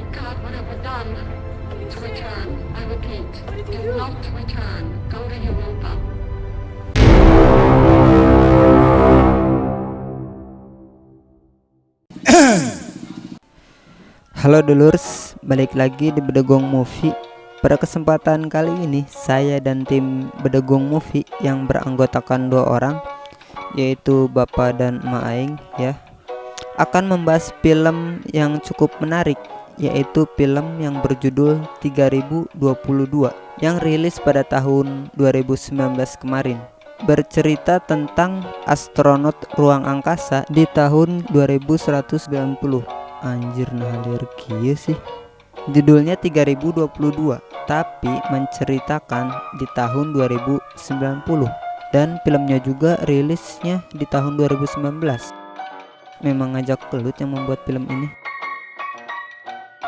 God would have done to return. I repeat, do not return. Go to Europa. Halo dulurs, balik lagi di Bedegong Movie. Pada kesempatan kali ini, saya dan tim Bedegong Movie yang beranggotakan 2 orang, yaitu Bapak dan Emak Aing ya, akan membahas film yang cukup menarik, yaitu film yang berjudul 3022 yang rilis pada tahun 2019 kemarin. Bercerita tentang astronot ruang angkasa di tahun 2190. Anjir, nah halir kieu sih. Judulnya 3022, tapi menceritakan di tahun 2090 dan filmnya juga rilisnya di tahun 2019. Memang ngajak kelut yang membuat film ini.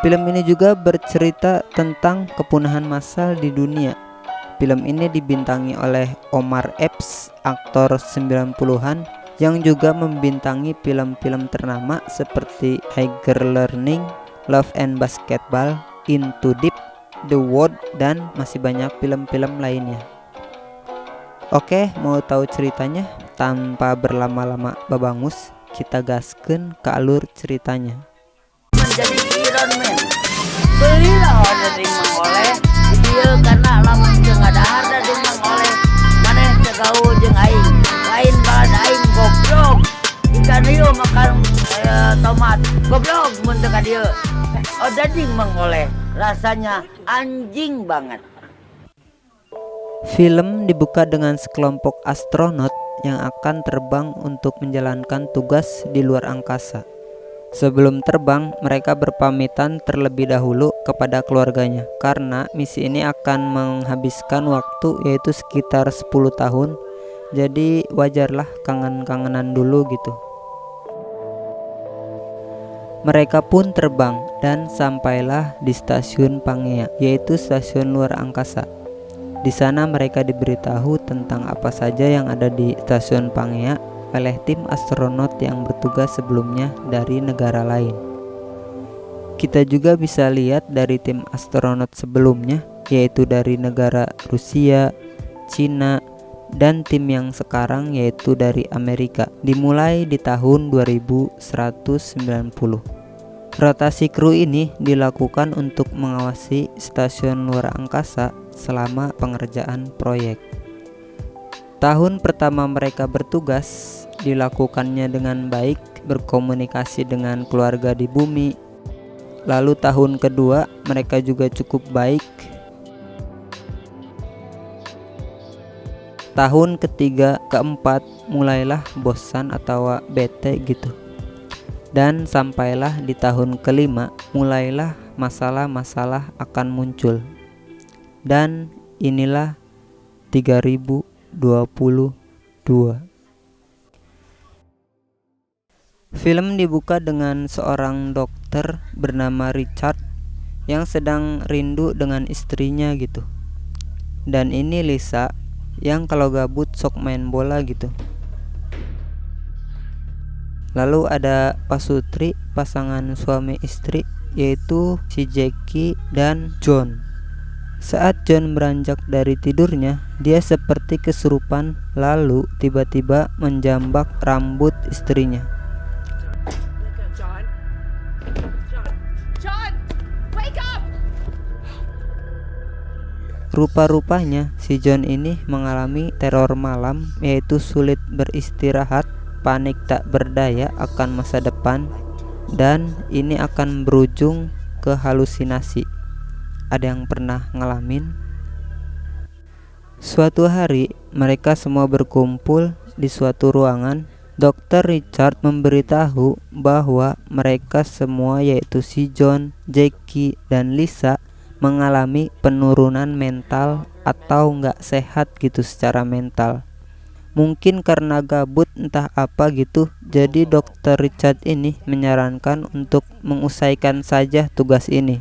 Film ini juga bercerita tentang kepunahan massal di dunia. Film ini dibintangi oleh Omar Epps, aktor 90-an yang juga membintangi film-film ternama seperti Higher Learning, Love and Basketball, Into Deep, The World, dan masih banyak film-film lainnya. Oke, mau tahu ceritanya? Tanpa berlama-lama babangus, kita gaskeun ke alur ceritanya. Menjadi Iron Man, belilah order mengoleh dia karena lamun jeung ngadahar da jeung mengoleh maneh cegau jeung aing lain balad aing goblok ikan ieu makan tomat goblok mun teu ka dieu odading mengoleh rasanya anjing banget. Film dibuka dengan sekelompok astronot yang akan terbang untuk menjalankan tugas di luar angkasa. Sebelum terbang, mereka berpamitan terlebih dahulu kepada keluarganya karena misi ini akan menghabiskan waktu yaitu sekitar 10 tahun. Jadi wajarlah kangen-kangenan dulu gitu. Mereka pun terbang dan sampailah di stasiun Pangea, yaitu stasiun luar angkasa. Di sana mereka diberitahu tentang apa saja yang ada di stasiun Pangea oleh tim astronot yang bertugas sebelumnya dari negara lain. Kita juga bisa lihat dari tim astronot sebelumnya, yaitu dari negara Rusia, Cina, dan tim yang sekarang yaitu dari Amerika, dimulai di tahun 2190. Rotasi kru ini dilakukan untuk mengawasi stasiun luar angkasa selama pengerjaan proyek. Tahun pertama mereka bertugas dilakukannya dengan baik, berkomunikasi dengan keluarga di bumi. Lalu tahun kedua mereka juga cukup baik. Tahun ketiga, keempat mulailah bosan atau bete gitu. Dan sampailah di tahun kelima mulailah masalah-masalah akan muncul. Dan inilah 3022. Film dibuka dengan seorang dokter bernama Richard yang sedang rindu dengan istrinya gitu. Dan ini Lisa yang kalau gabut sok main bola gitu. Lalu ada Pak Sutri, pasangan suami istri, yaitu si Jackie dan John. Saat John beranjak dari tidurnya, dia seperti kesurupan lalu tiba-tiba menjambak rambut istrinya. John, wake up! Rupa-rupanya si John ini mengalami teror malam, yaitu sulit beristirahat, panik tak berdaya akan masa depan, dan ini akan berujung ke halusinasi. Ada yang pernah ngalamin? Suatu hari mereka semua berkumpul di suatu ruangan. Dr. Richard memberitahu bahwa mereka semua yaitu si John, Jackie, dan Lisa mengalami penurunan mental atau nggak sehat gitu secara mental. Mungkin karena gabut entah apa gitu. Jadi Dr. Richard ini menyarankan untuk mengusaikan saja tugas ini.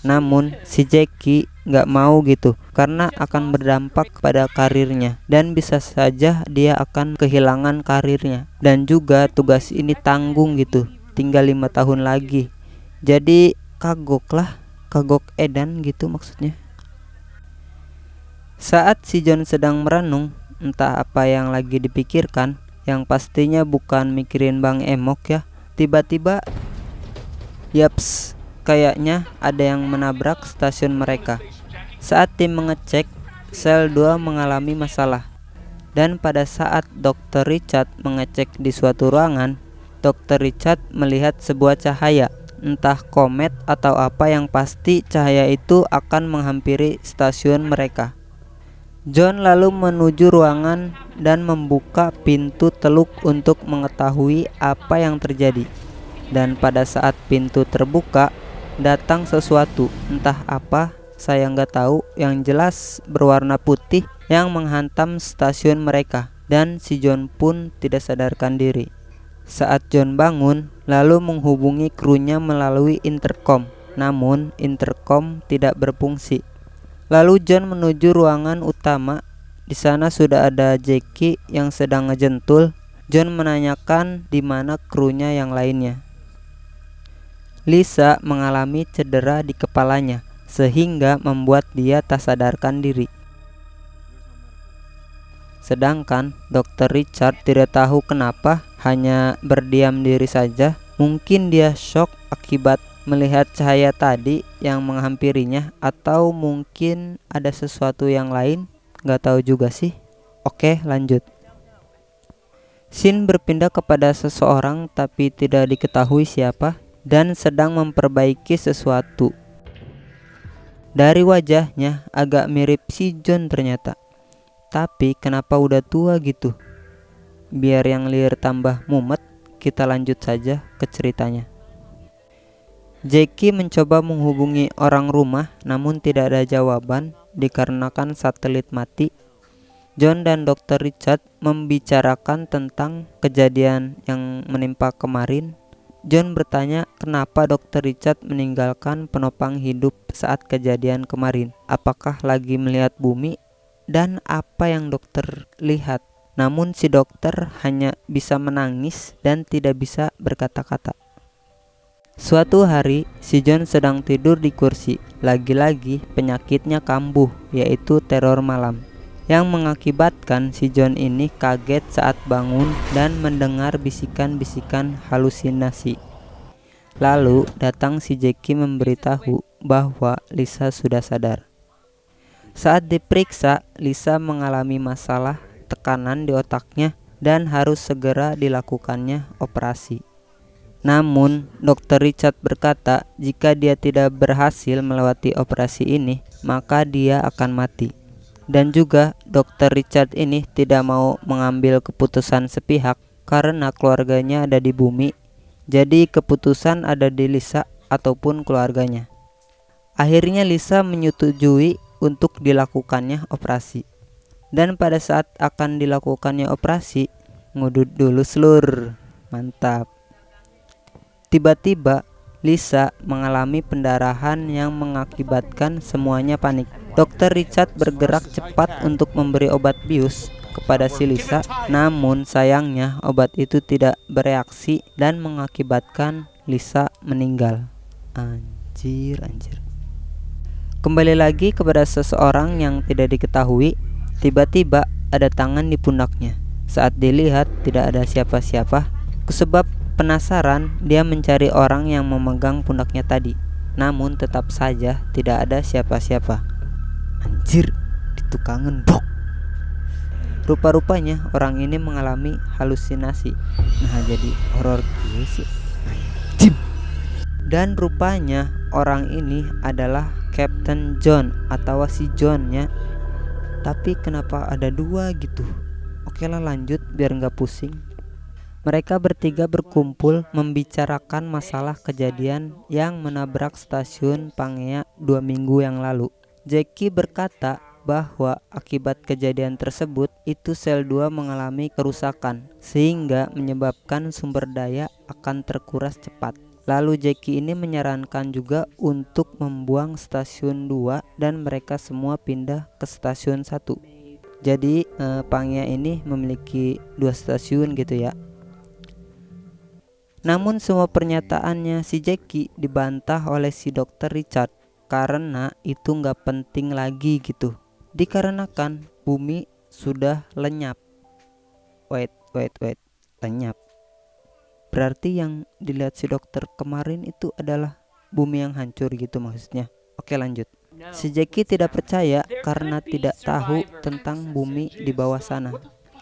Namun si Jackie nggak mau gitu karena akan berdampak pada karirnya dan bisa saja dia akan kehilangan karirnya, dan juga tugas ini tanggung gitu, tinggal 5 tahun lagi. Jadi kagok edan gitu maksudnya. Saat si John sedang merenung, entah apa yang lagi dipikirkan, yang pastinya bukan mikirin Bang Emok ya. Tiba-tiba, yaps, kayaknya ada yang menabrak stasiun mereka. Saat tim mengecek, sel 2 mengalami masalah. Dan pada saat Dr. Richard mengecek di suatu ruangan, Dr. Richard melihat sebuah cahaya, entah komet atau apa, yang pasti cahaya itu akan menghampiri stasiun mereka. John lalu menuju ruangan dan membuka pintu teluk untuk mengetahui apa yang terjadi. Dan pada saat pintu terbuka, datang sesuatu, entah apa, saya nggak tahu, yang jelas berwarna putih yang menghantam stasiun mereka. Dan si John pun tidak sadarkan diri. Saat John bangun, lalu menghubungi krunya melalui intercom, namun intercom tidak berfungsi. Lalu John menuju ruangan utama. Di sana sudah ada Jackie yang sedang ngejentul. John menanyakan di mana krunya yang lainnya. Lisa mengalami cedera di kepalanya sehingga membuat dia tak sadarkan diri. Sedangkan Dr. Richard tidak tahu kenapa hanya berdiam diri saja. Mungkin dia shock akibat melihat cahaya tadi yang menghampirinya, atau mungkin ada sesuatu yang lain, gak tahu juga sih. Oke, lanjut. Scene berpindah kepada seseorang tapi tidak diketahui siapa dan sedang memperbaiki sesuatu. Dari wajahnya agak mirip si John ternyata. Tapi kenapa udah tua gitu? Biar yang liar tambah mumet, kita lanjut saja ke ceritanya. Jackie mencoba menghubungi orang rumah namun tidak ada jawaban dikarenakan satelit mati. John dan Dr. Richard membicarakan tentang kejadian yang menimpa kemarin. John bertanya kenapa Dr. Richard meninggalkan penopang hidup saat kejadian kemarin. Apakah lagi melihat bumi dan apa yang dokter lihat. Namun si dokter hanya bisa menangis dan tidak bisa berkata-kata. Suatu hari, si John sedang tidur di kursi. Lagi-lagi penyakitnya kambuh, yaitu teror malam, yang mengakibatkan si John ini kaget saat bangun dan mendengar bisikan-bisikan halusinasi. Lalu datang si Jackie memberitahu bahwa Lisa sudah sadar. Saat diperiksa, Lisa mengalami masalah tekanan di otaknya dan harus segera dilakukannya operasi. Namun, Dr. Richard berkata jika dia tidak berhasil melewati operasi ini, maka dia akan mati. Dan juga Dr. Richard ini tidak mau mengambil keputusan sepihak karena keluarganya ada di bumi. Jadi keputusan ada di Lisa ataupun keluarganya. Akhirnya Lisa menyetujui untuk dilakukannya operasi. Dan pada saat akan dilakukannya operasi, ngudut dulu selur. Mantap. Tiba-tiba Lisa mengalami pendarahan yang mengakibatkan semuanya panik. Dr. Richard bergerak cepat untuk memberi obat bius kepada si Lisa, namun sayangnya obat itu tidak bereaksi dan mengakibatkan Lisa meninggal. Anjir. Kembali lagi kepada seseorang yang tidak diketahui. Tiba-tiba ada tangan di pundaknya. Saat dilihat tidak ada siapa-siapa. Sebab penasaran, dia mencari orang yang memegang pundaknya tadi. Namun tetap saja tidak ada siapa-siapa. Anjir, ditukangen bok. Rupa-rupanya orang ini mengalami halusinasi. Nah, jadi horor gitu sih. Dan rupanya orang ini adalah Captain John atau si John-nya. Tapi kenapa ada dua gitu? Oke lah, lanjut biar nggak pusing. Mereka bertiga berkumpul membicarakan masalah kejadian yang menabrak stasiun Pangea 2 minggu yang lalu. Jackie berkata bahwa akibat kejadian tersebut itu sel 2 mengalami kerusakan sehingga menyebabkan sumber daya akan terkuras cepat. Lalu Jackie ini menyarankan juga untuk membuang stasiun 2 dan mereka semua pindah ke stasiun 1. Jadi Pangea ini memiliki 2 stasiun gitu ya. Namun semua pernyataannya si Jackie dibantah oleh si dokter Richard karena itu nggak penting lagi gitu. Dikarenakan bumi sudah lenyap. Wait, lenyap. Berarti yang dilihat si dokter kemarin itu adalah bumi yang hancur gitu maksudnya. Oke, lanjut. Si Jackie tidak percaya karena tidak tahu tentang bumi di bawah sana.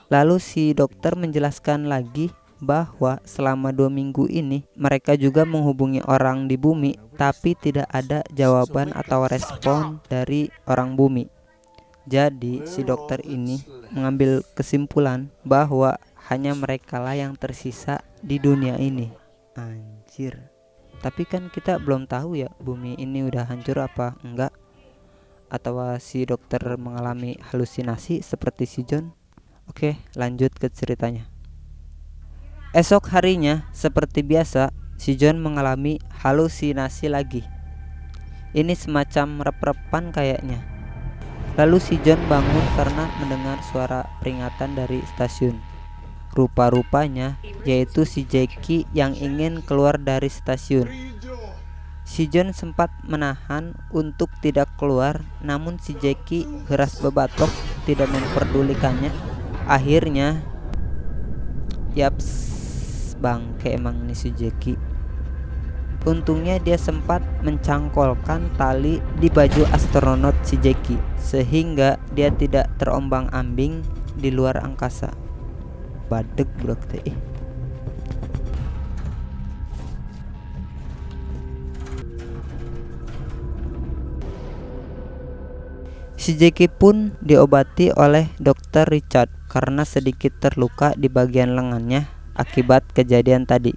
Lalu si dokter menjelaskan lagi bahwa selama 2 minggu ini mereka juga menghubungi orang di bumi, tapi tidak ada jawaban atau respon dari orang bumi. Jadi si dokter ini mengambil kesimpulan bahwa hanya merekalah yang tersisa di dunia ini. Anjir. Tapi kan kita belum tahu ya bumi ini udah hancur apa enggak, atau si dokter mengalami halusinasi seperti si John. Oke, lanjut ke ceritanya. Esok harinya seperti biasa si John mengalami halusinasi lagi. Ini semacam rep-repan kayaknya. Lalu si John bangun karena mendengar suara peringatan dari stasiun. Rupa-rupanya yaitu si Jackie yang ingin keluar dari stasiun. Si John sempat menahan untuk tidak keluar, namun si Jackie keras bebatok tidak memperdulikannya. Akhirnya, yaps, bangke emang nih si Jackie. Untungnya dia sempat mencangkolkan tali di baju astronot si Jackie sehingga dia tidak terombang-ambing di luar angkasa. Badeg bro teh. Si Jackie pun diobati oleh dokter Richard karena sedikit terluka di bagian lengannya akibat kejadian tadi.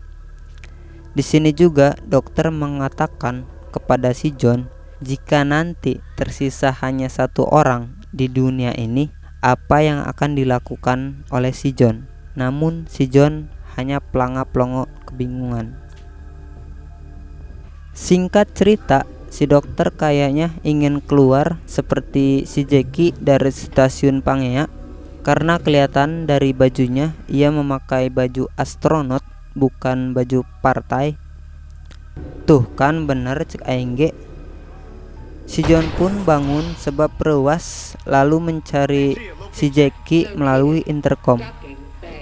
Di sini juga dokter mengatakan kepada si John, jika nanti tersisa hanya 1 orang di dunia ini, apa yang akan dilakukan oleh si John. Namun si John hanya pelanga-pelongo kebingungan. Singkat cerita, si dokter kayaknya ingin keluar seperti si Jackie dari stasiun Pangea karena kelihatan dari bajunya ia memakai baju astronot bukan baju partai. Tuh kan bener cek aing ge. Si John pun bangun sebab rewas lalu mencari si Jackie melalui intercom.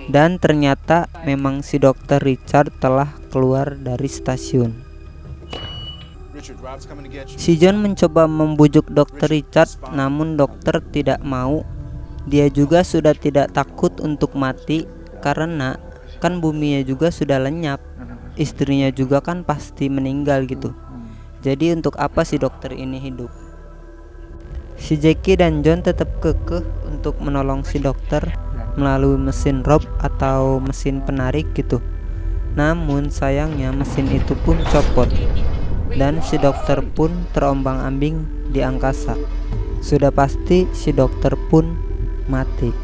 Dan ternyata memang si dokter Richard telah keluar dari stasiun. Si John mencoba membujuk dokter Richard, namun dokter tidak mau. Dia juga sudah tidak takut untuk mati karena kan buminya juga sudah lenyap. Istrinya juga kan pasti meninggal gitu. Jadi untuk apa si dokter ini hidup? Si Jackie dan John tetap kekeh untuk menolong si dokter melalui mesin rope atau mesin penarik gitu. Namun sayangnya mesin itu pun copot dan si dokter pun terombang-ambing di angkasa. Sudah pasti si dokter pun mati.